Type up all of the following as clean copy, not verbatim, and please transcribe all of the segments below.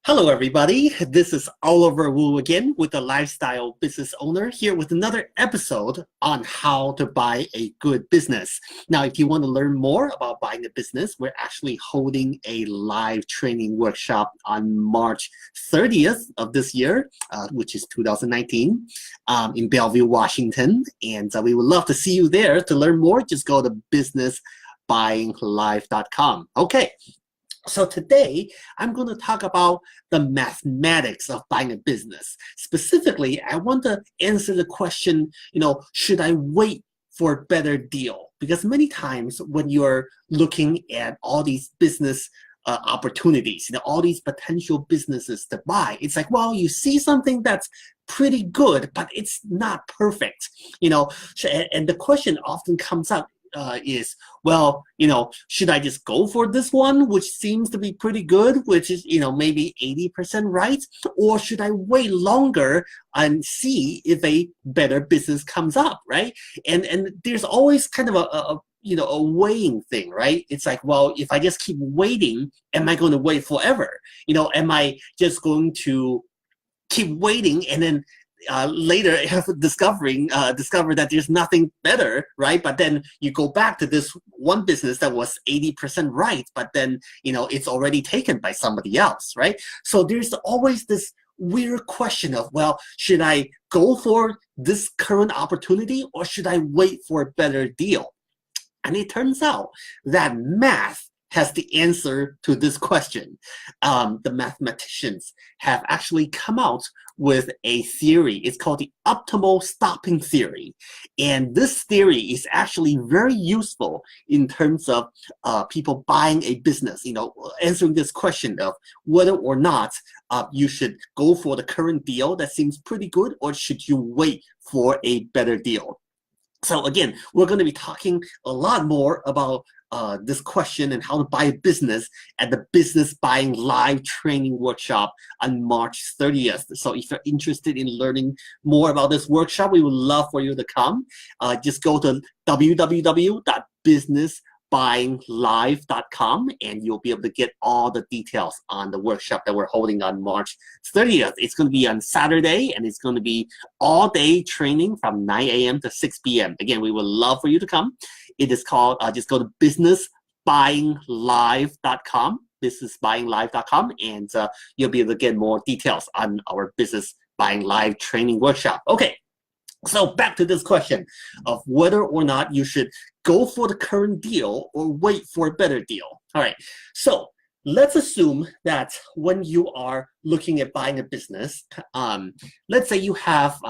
Hello, everybody. This is Oliver Wu again with the Lifestyle Business Owner here with another episode on how to buy a good business. Now, if you want to learn more about buying a business, we're actually holding a live training workshop on March 30th of this year, which is 2019, in Bellevue, Washington. And we would love to see you there. To learn more, just go to businessbuyinglive.com. Okay. So today, I'm going to talk about the mathematics of buying a business. Specifically, I want to answer the question, should I wait for a better deal? Because many times when you're looking at all these business opportunities, all these potential businesses to buy, it's like, well, you see something that's pretty good, but it's not perfect, and the question often comes up is, well, should I just go for this one, which seems to be pretty good, which is, maybe 80% right? Or should I wait longer and see if a better business comes up, right? And there's always kind of a weighing thing, right? It's like, well, if I just keep waiting, am I going to wait forever? Am I just going to keep waiting and then later discover that there's nothing better, right? But then you go back to this one business that was 80% right, but then it's already taken by somebody else, right? So there's always this weird question of, well, should I go for this current opportunity or should I wait for a better deal? And it turns out that math has the answer to this question. The mathematicians have actually come out with a theory. It's called the optimal stopping theory. And this theory is actually very useful in terms of people buying a business, answering this question of whether or not you should go for the current deal that seems pretty good, or should you wait for a better deal? So again, we're going to be talking a lot more about this question and how to buy a business at the Business Buying Live Training Workshop on March 30th. So if you're interested in learning more about this workshop, we would love for you to come. Just go to www.businessbuyinglive.com and you'll be able to get all the details on the workshop that we're holding on March 30th. It's going to be on Saturday and it's going to be all day training from 9 a.m. to 6 p.m. Again, we would love for you to come. It is called, just go to businessbuyinglive.com, businessbuyinglive.com, and you'll be able to get more details on our Business Buying Live Training Workshop. Okay, so back to this question of whether or not you should go for the current deal or wait for a better deal. All right, so let's assume that when you are looking at buying a business, let's say you have,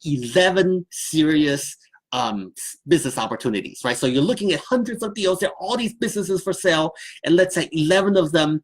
11 serious business opportunities, right? So you're looking at hundreds of deals. There are all these businesses for sale, and let's say 11 of them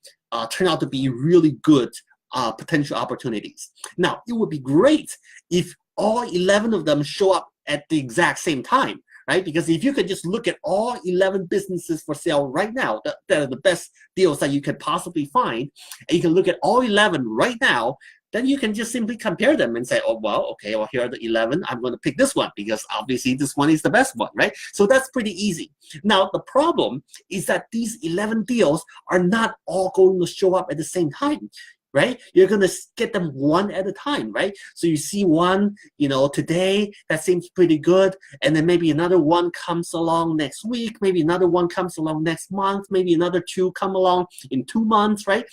turn out to be really good potential opportunities. Now, it would be great if all 11 of them show up at the exact same time, right? Because if you could just look at all 11 businesses for sale right now, that are the best deals that you could possibly find, and you can look at all 11 right now, then you can just simply compare them and say, oh, well, okay, well, here are the 11. I'm going to pick this one because obviously this one is the best one, right? So that's pretty easy. Now, the problem is that these 11 deals are not all going to show up at the same time, right? You're going to get them one at a time, right? So you see one, today that seems pretty good. And then maybe another one comes along next week. Maybe another one comes along next month. Maybe another two come along in 2 months, right?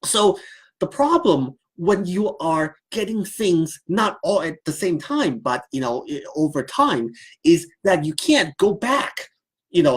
So the problem when you are getting things not all at the same time, but over time, is that you can't go back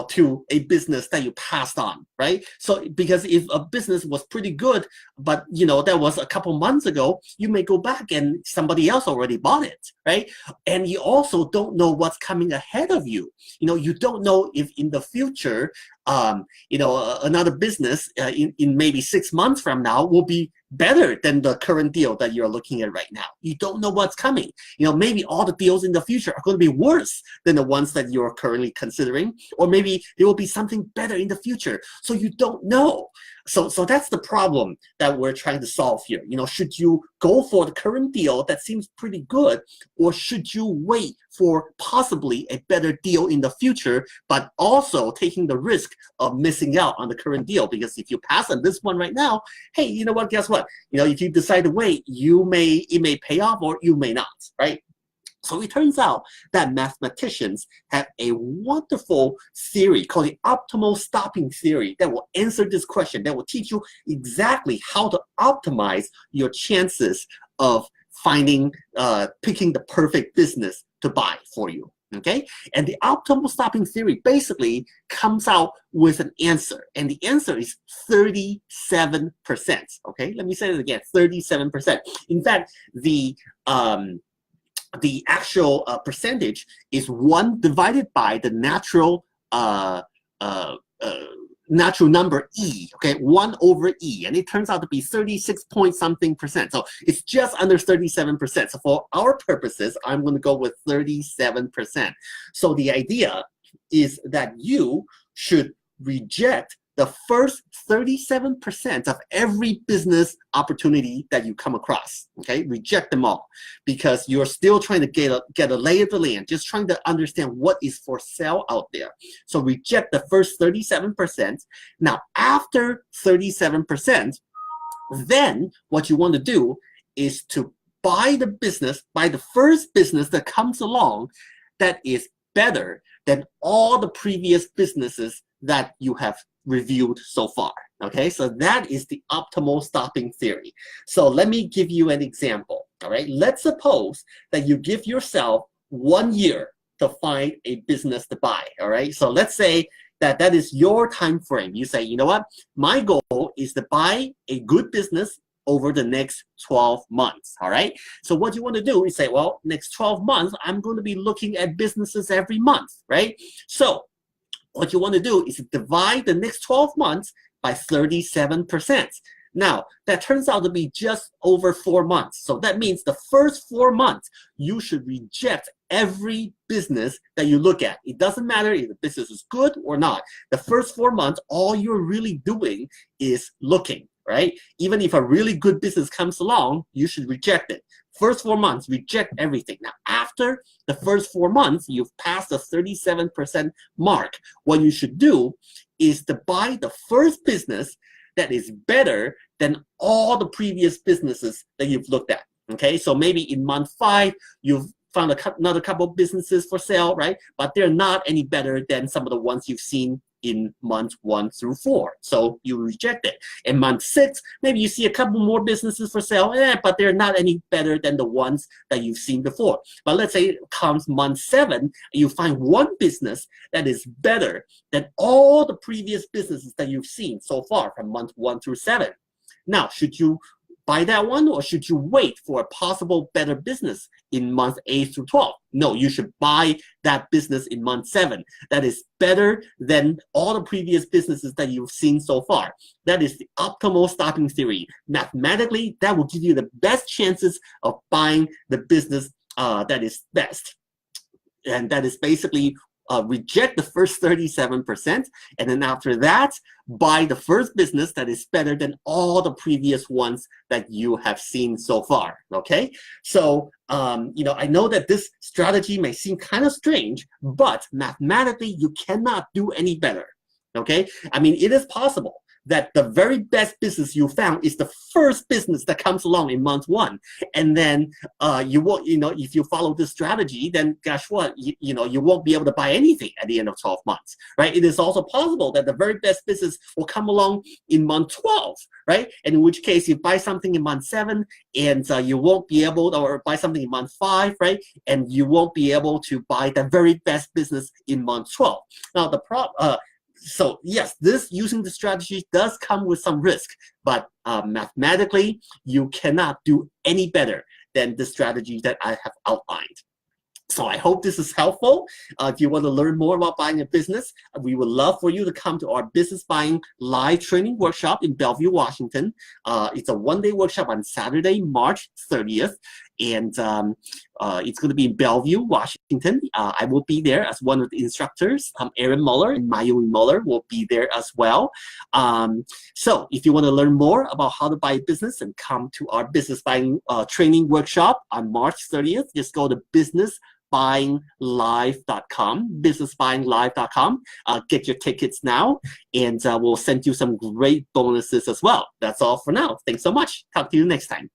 to a business that you passed on, right? So because if a business was pretty good, but that was a couple months ago, you may go back and somebody else already bought it, right? And you also don't know what's coming ahead of you. You don't know if in the future, another business in maybe 6 months from now will be better than the current deal that you're looking at right now. You don't know what's coming. Maybe all the deals in the future are going to be worse than the ones that you're currently considering, or maybe there will be something better in the future. So you don't know. So that's the problem that we're trying to solve here. Should you go for the current deal that seems pretty good, or should you wait for possibly a better deal in the future, but also taking the risk of missing out on the current deal? Because if you pass on this one right now, hey, you know what? Guess what? If you decide to wait, it may pay off or you may not, right? So it turns out that mathematicians have a wonderful theory called the optimal stopping theory that will answer this question, that will teach you exactly how to optimize your chances of picking the perfect business to buy for you. Okay, and the optimal stopping theory basically comes out with an answer, and the answer is 37%. Okay, let me say it again, 37%. In fact, the actual percentage is 1 divided by the natural number E, okay, 1 over E, and it turns out to be 36 point something percent. So it's just under 37%. So for our purposes, I'm going to go with 37%. So the idea is that you should reject the first 37% of every business opportunity that you come across. Okay, reject them all, because you're still trying to get a lay of the land, just trying to understand what is for sale out there. So reject the first 37%. Now, after 37%, then what you want to do is to buy the first business that comes along that is better than all the previous businesses that you have reviewed so far. Okay, so that is the optimal stopping theory. So let me give you an example. All right, let's suppose that you give yourself 1 year to find a business to buy. All right, so let's say that is your time frame. You say, you know what, my goal is to buy a good business over the next 12 months. All right, so what you want to do is say, well, next 12 months I'm going to be looking at businesses every month, right? So what you want to do is divide the next 12 months by 37%. Now, that turns out to be just over 4 months. So that means the first 4 months, you should reject every business that you look at. It doesn't matter if the business is good or not. The first 4 months, all you're really doing is looking, right? Even if a really good business comes along, you should reject it. First 4 months, reject everything. Now, after the first 4 months, you've passed the 37% mark. What you should do is to buy the first business that is better than all the previous businesses that you've looked at. Okay, so maybe in month 5, you've found another couple of businesses for sale, right? But they're not any better than some of the ones you've seen in months 1 through 4. So you reject it. In month 6, maybe you see a couple more businesses for sale, but they're not any better than the ones that you've seen before. But let's say it comes month 7, and you find one business that is better than all the previous businesses that you've seen so far from month 1 through 7. Now, should you buy that one, or should you wait for a possible better business in month 8 through 12? No, you should buy that business in month 7 that is better than all the previous businesses that you've seen so far. That is the optimal stopping theory. Mathematically, that will give you the best chances of buying the business that is best. And that is basically reject the first 37%, and then after that, buy the first business that is better than all the previous ones that you have seen so far. Okay, so I know that this strategy may seem kind of strange, but mathematically you cannot do any better. Okay, I mean, it is possible that the very best business you found is the first business that comes along in month 1, and then you won't, if you follow this strategy, then guess what, you won't be able to buy anything at the end of 12 months, right? It is also possible that the very best business will come along in month 12, right? And in which case you buy something in month 7, and you won't be able, or buy something in month 5, right? And you won't be able to buy the very best business in month 12. Now so yes, using the strategy does come with some risk, but mathematically, you cannot do any better than the strategy that I have outlined. So I hope this is helpful. If you want to learn more about buying a business, we would love for you to come to our business buying live training workshop in Bellevue, Washington. It's a one-day workshop on Saturday, March 30th. and it's going to be in Bellevue, Washington. I will be there as one of the instructors. Aaron Muller and Mayumi Muller will be there as well. So if you want to learn more about how to buy a business and come to our business buying training workshop on March 30th, just go to businessbuyinglive.com, get your tickets now, and we'll send you some great bonuses as well. That's all for now. Thanks so much. Talk to you next time.